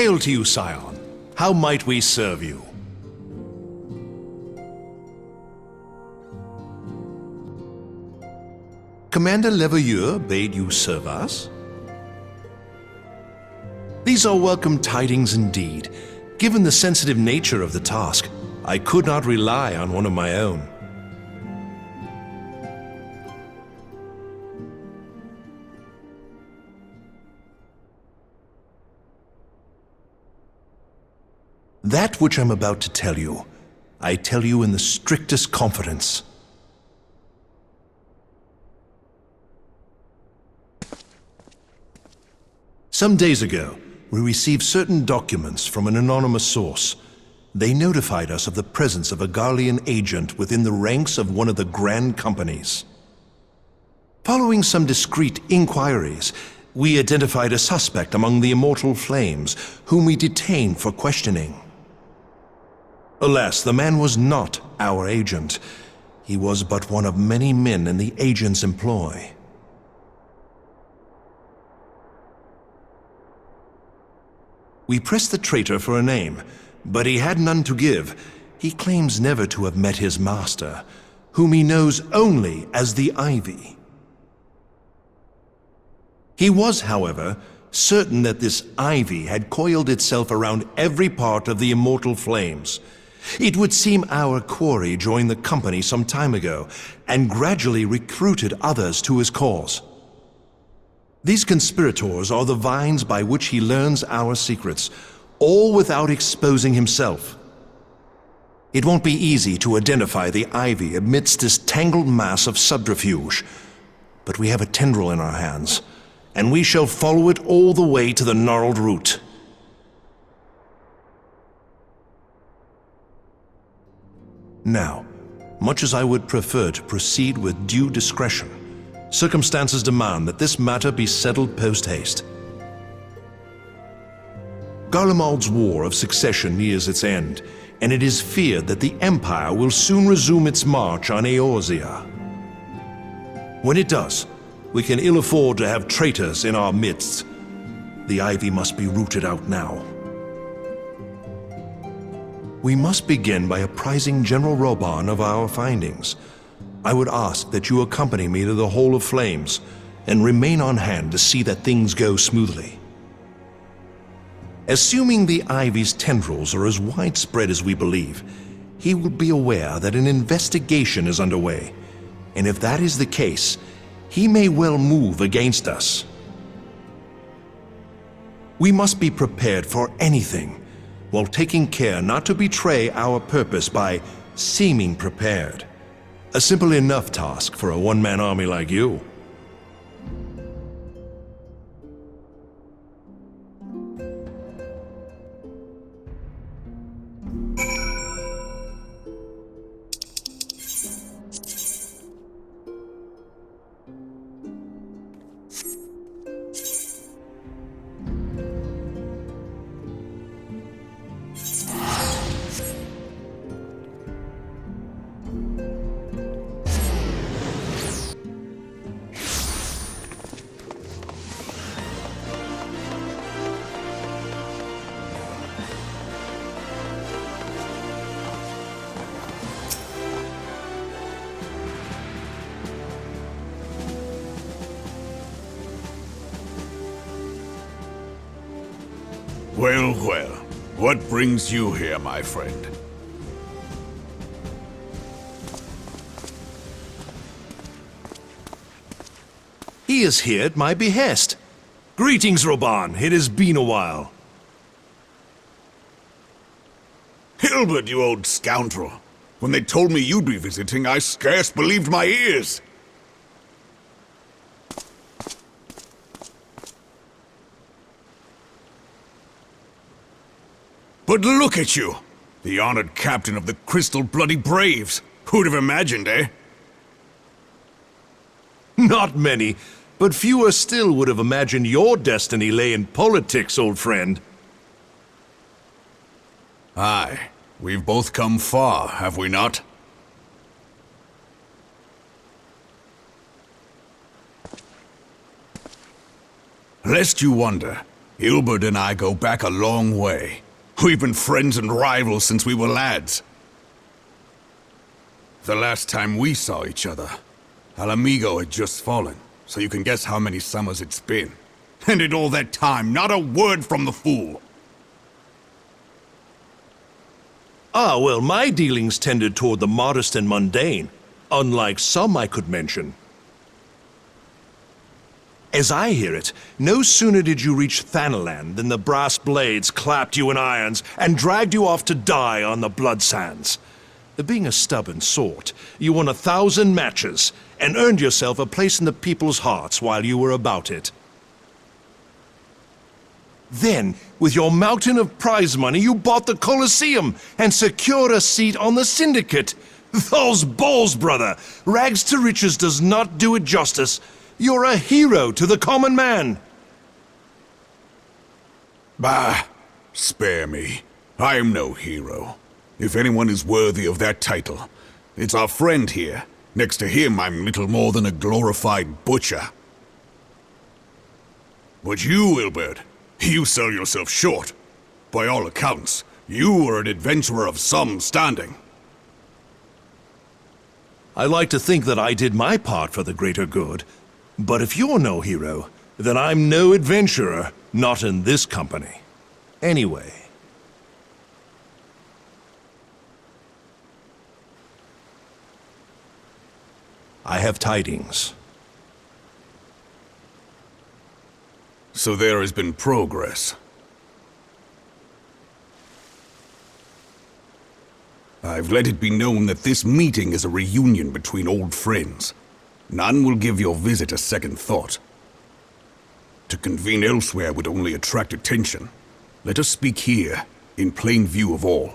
Hail to you, Scion. How might we serve you? Commander Leveilleur bade you serve us? These are welcome tidings indeed. Given the sensitive nature of the task, I could not rely on one of my own. That which I'm about to tell you, I tell you in the strictest confidence. Some days ago, we received certain documents from an anonymous source. They notified us of the presence of a Garlean agent within the ranks of one of the Grand Companies. Following some discreet inquiries, we identified a suspect among the Immortal Flames, whom we detained for questioning. Alas, the man was not our agent. He was but one of many men in the agent's employ. We pressed the traitor for a name, but he had none to give. He claims never to have met his master, whom he knows only as the Ivy. He was, however, certain that this Ivy had coiled itself around every part of the Immortal Flames. It would seem our quarry joined the company some time ago, and gradually recruited others to his cause. These conspirators are the vines by which he learns our secrets, all without exposing himself. It won't be easy to identify the Ivy amidst this tangled mass of subterfuge, but we have a tendril in our hands, and we shall follow it all the way to the gnarled root. Now, much as I would prefer to proceed with due discretion, circumstances demand that this matter be settled post-haste. Garlemald's War of Succession nears its end, and it is feared that the Empire will soon resume its march on Eorzea. When it does, we can ill afford to have traitors in our midst. The Ivy must be rooted out now. We must begin by apprising General Reborn of our findings. I would ask that you accompany me to the Hall of Flames and remain on hand to see that things go smoothly. Assuming the Ivy's tendrils are as widespread as we believe, he will be aware that an investigation is underway, and if that is the case, he may well move against us. We must be prepared for anything, while taking care not to betray our purpose by seeming prepared. A simple enough task for a one-man army like you. Well, well. What brings you here, my friend? He is here at my behest. Greetings, Reborn. It has been a while. Hilbert, you old scoundrel. When they told me you'd be visiting, I scarce believed my ears. But look at you! The honored captain of the Crystal Bloody Braves. Who'd have imagined, eh? Not many, but fewer still would have imagined your destiny lay in politics, old friend. Aye. We've both come far, have we not? Lest you wonder, Hilbert and I go back a long way. We've been friends and rivals since we were lads. The last time we saw each other, Alamigo had just fallen, so you can guess how many summers it's been. And in all that time, not a word from the fool. Ah, well, my dealings tended toward the modest and mundane, unlike some I could mention. As I hear it, no sooner did you reach Thanalan than the brass blades clapped you in irons and dragged you off to die on the blood sands. Being a stubborn sort, you won 1,000 matches and earned yourself a place in the people's hearts while you were about it. Then, with your mountain of prize money, you bought the Colosseum and secured a seat on the Syndicate. Those balls, brother! Rags to riches does not do it justice. You're a hero to the common man. Bah, spare me. I am no hero. If anyone is worthy of that title, it's our friend here. Next to him, I'm little more than a glorified butcher. But you, Hilbert, you sell yourself short. By all accounts, you are an adventurer of some standing. I like to think that I did my part for the greater good. But if you're no hero, then I'm no adventurer, not in this company. Anyway. I have tidings. So there has been progress. I've let it be known that this meeting is a reunion between old friends. None will give your visit a second thought. To convene elsewhere would only attract attention. Let us speak here, in plain view of all.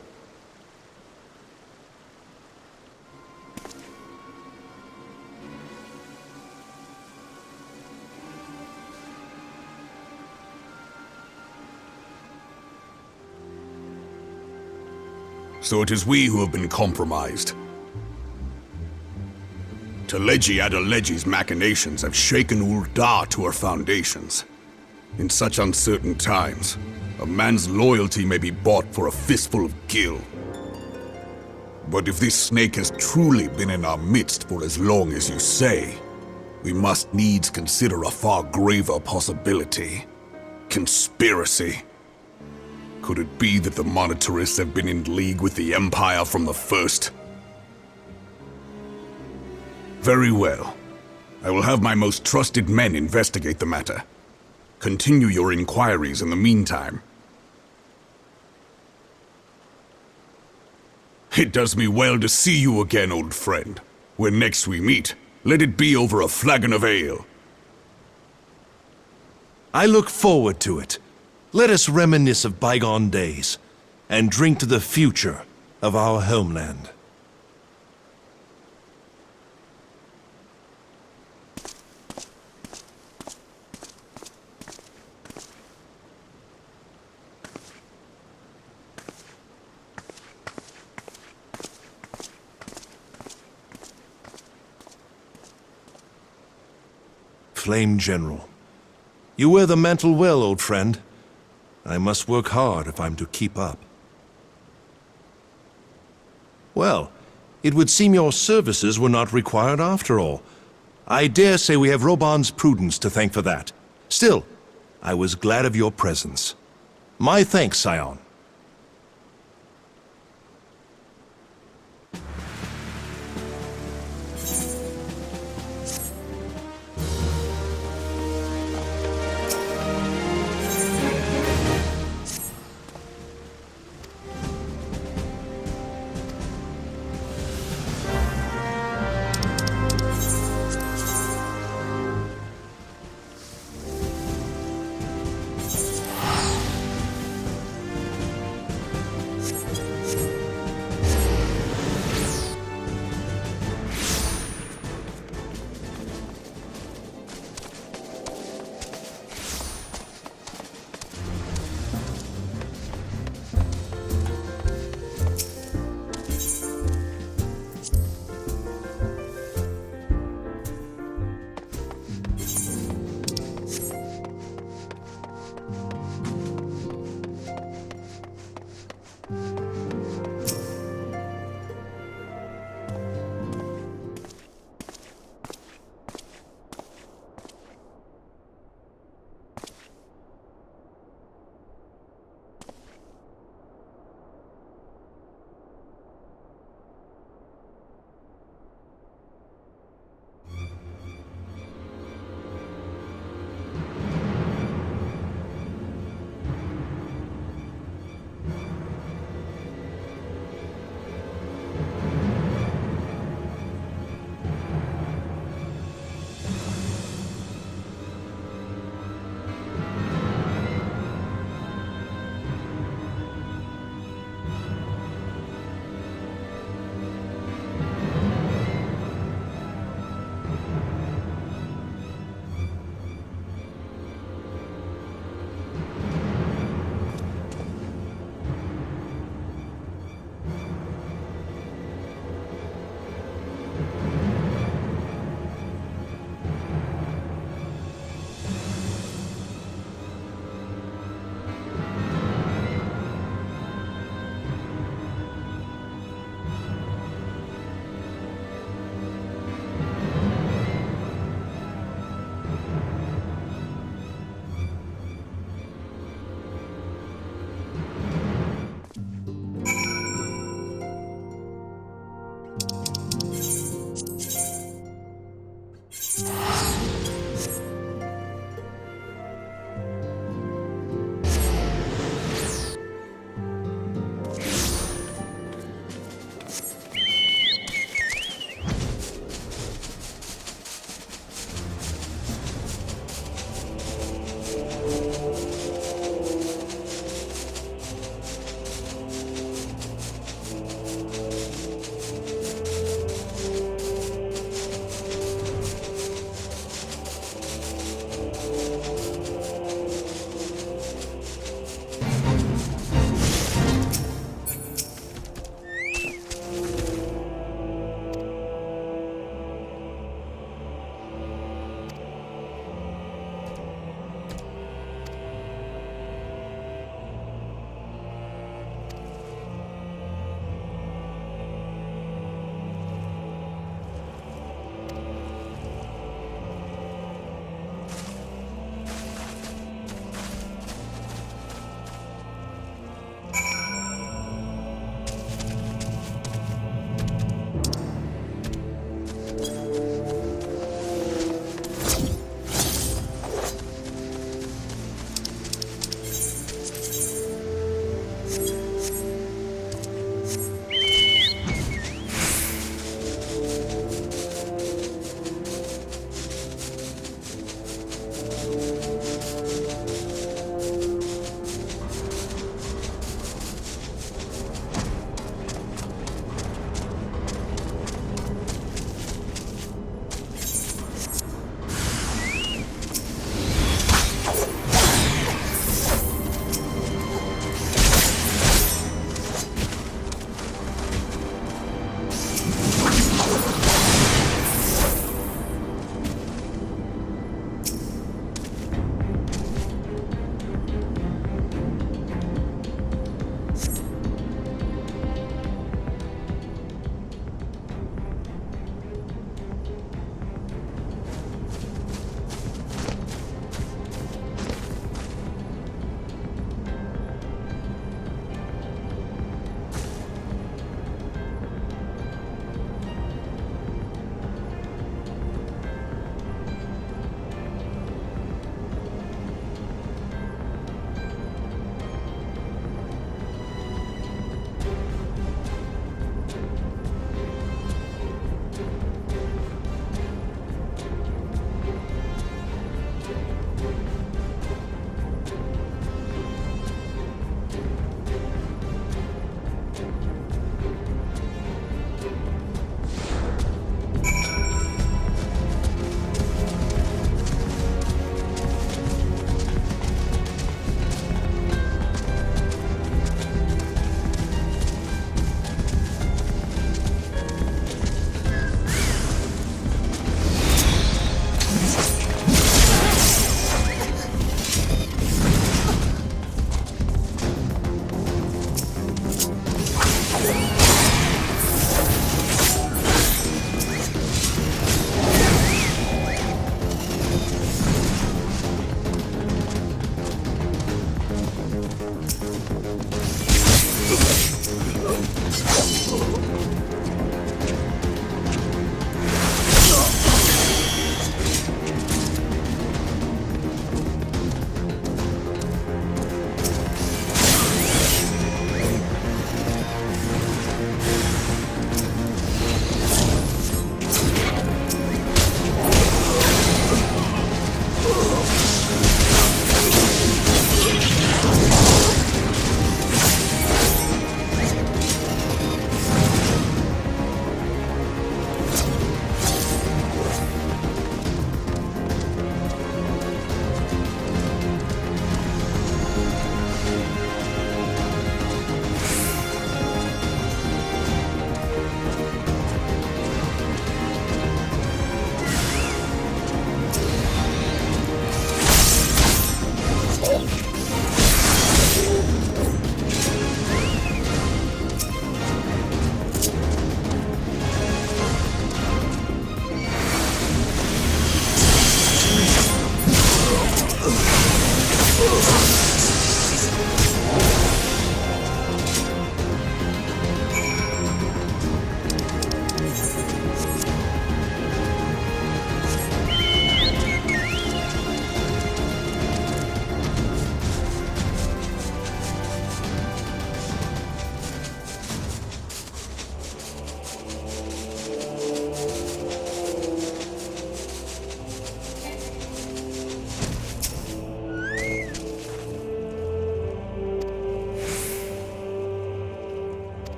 So it is we who have been compromised. Teleji Adeleji's machinations have shaken Ul'dah to her foundations. In such uncertain times, a man's loyalty may be bought for a fistful of gil. But if this snake has truly been in our midst for as long as you say, we must needs consider a far graver possibility. Conspiracy. Could it be that the Monetarists have been in league with the Empire from the first? Very well. I will have my most trusted men investigate the matter. Continue your inquiries in the meantime. It does me well to see you again, old friend. When next we meet, let it be over a flagon of ale. I look forward to it. Let us reminisce of bygone days, and drink to the future of our homeland. Flame General. You wear the mantle well, old friend. I must work hard if I'm to keep up. Well, it would seem your services were not required after all. I dare say we have Roban's prudence to thank for that. Still, I was glad of your presence. My thanks, Scion.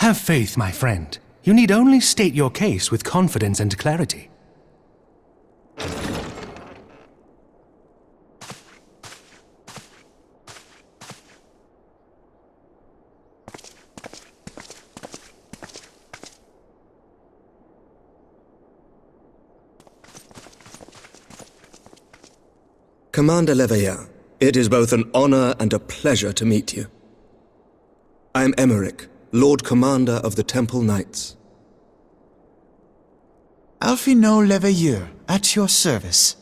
Have faith, my friend. You need only state your case with confidence and clarity. Commander Leveilleur, it is both an honor and a pleasure to meet you. I am Emeric, Lord Commander of the Temple Knights. Alphinaud Leveilleur, at your service.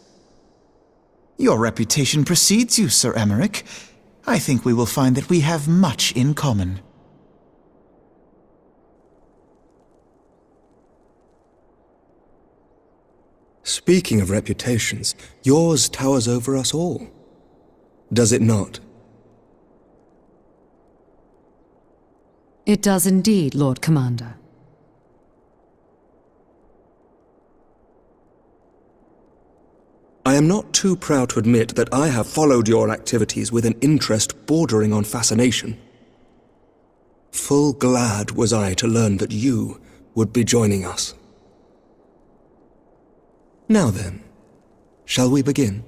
Your reputation precedes you, Sir Emeric. I think we will find that we have much in common. Speaking of reputations, yours towers over us all. Does it not? It does indeed, Lord Commander. I am not too proud to admit that I have followed your activities with an interest bordering on fascination. Full glad was I to learn that you would be joining us. Now then, shall we begin?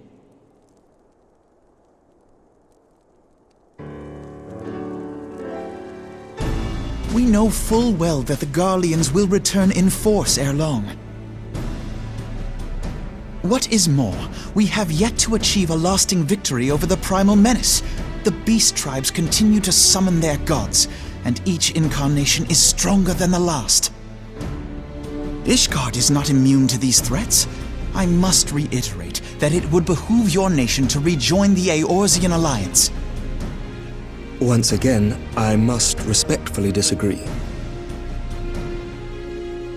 We know full well that the Garleans will return in force ere long. What is more, we have yet to achieve a lasting victory over the primal menace. The beast tribes continue to summon their gods, and each incarnation is stronger than the last. Ishgard is not immune to these threats. I must reiterate that it would behoove your nation to rejoin the Eorzean alliance. Once again, I must respectfully disagree.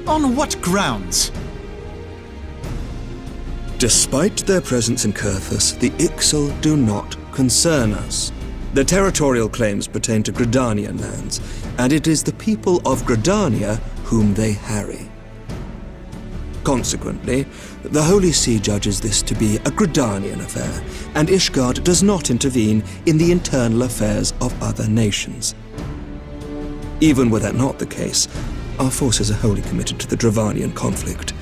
On what grounds? Despite their presence in Kurthus, the Ixal do not concern us. Their territorial claims pertain to Gridanian lands, and it is the people of Gridania whom they harry. Consequently, the Holy See judges this to be a Gridanian affair, and Ishgard does not intervene in the internal affairs of other nations. Even were that not the case, our forces are wholly committed to the Dravanian conflict.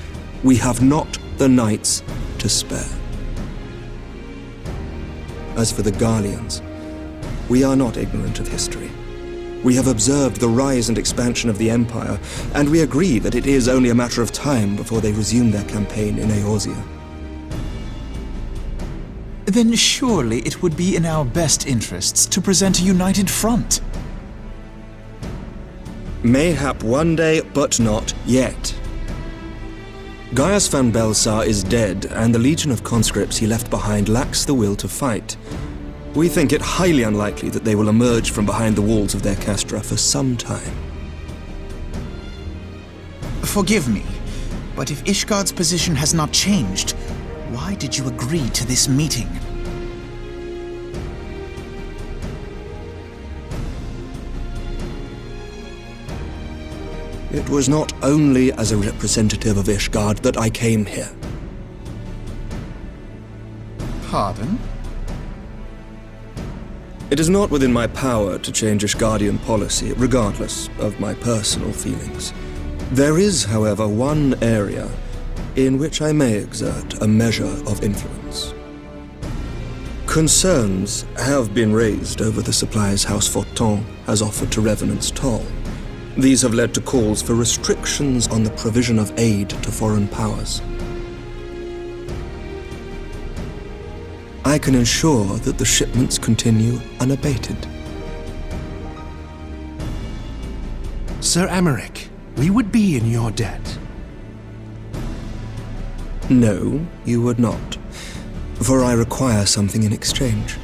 We have not the knights to spare. As for the Garleans, we are not ignorant of history. We have observed the rise and expansion of the Empire, and we agree that it is only a matter of time before they resume their campaign in Eorzea. Then surely it would be in our best interests to present a united front. Mayhap one day, but not yet. Gaius van Belsar is dead, and the legion of conscripts he left behind lacks the will to fight. We think it highly unlikely that they will emerge from behind the walls of their castra for some time. Forgive me, but if Ishgard's position has not changed, why did you agree to this meeting? It was not only as a representative of Ishgard that I came here. Pardon? It is not within my power to change Ishgardian policy, regardless of my personal feelings. There is, however, one area in which I may exert a measure of influence. Concerns have been raised over the supplies House Fortin has offered to Revenant's Toll. These have led to calls for restrictions on the provision of aid to foreign powers. I can ensure that the shipments continue unabated. Sir Emmerich, we would be in your debt. No, you would not, for I require something in exchange.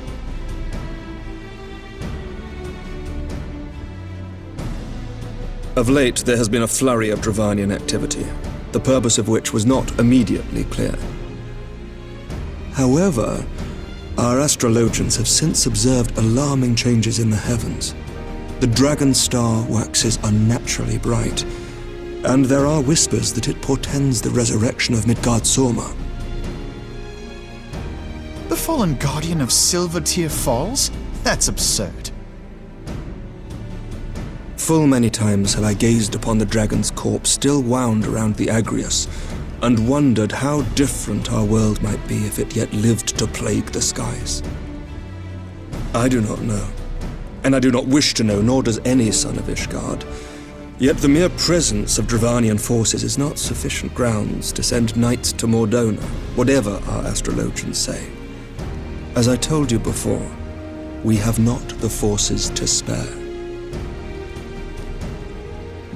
Of late, there has been a flurry of Dravanian activity, the purpose of which was not immediately clear. However, our astrologians have since observed alarming changes in the heavens. The dragon star waxes unnaturally bright, and there are whispers that it portends the resurrection of Midgard Sorma. The fallen guardian of Silvertear Falls? That's absurd. Full many times have I gazed upon the dragon's corpse still wound around the Agrius, and wondered how different our world might be if it yet lived to plague the skies. I do not know, and I do not wish to know, nor does any son of Ishgard. Yet the mere presence of Dravanian forces is not sufficient grounds to send knights to Mordona, whatever our astrologians say. As I told you before, we have not the forces to spare.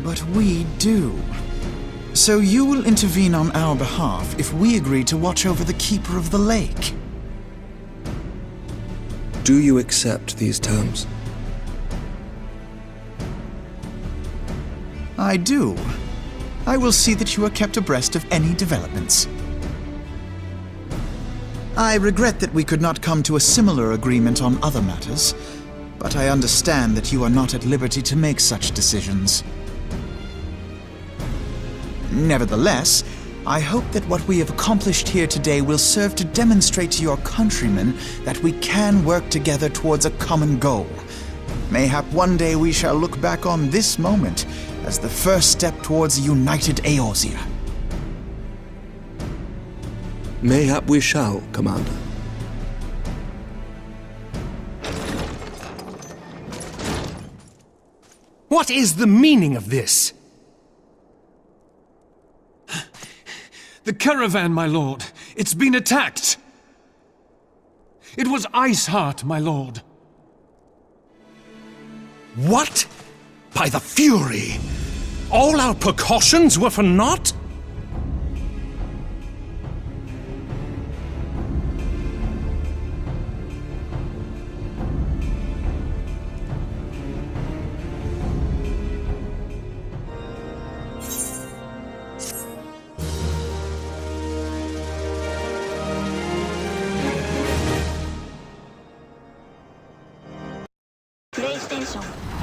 But we do. So you will intervene on our behalf if we agree to watch over the Keeper of the Lake. Do you accept these terms? I do. I will see that you are kept abreast of any developments. I regret that we could not come to a similar agreement on other matters, but I understand that you are not at liberty to make such decisions. Nevertheless, I hope that what we have accomplished here today will serve to demonstrate to your countrymen that we can work together towards a common goal. Mayhap one day we shall look back on this moment as the first step towards a united Eorzea. Mayhap we shall, Commander. What is the meaning of this? The caravan, my lord. It's been attacked. It was Iceheart, my lord. What? By the Fury! All our precautions were for naught? PlayStation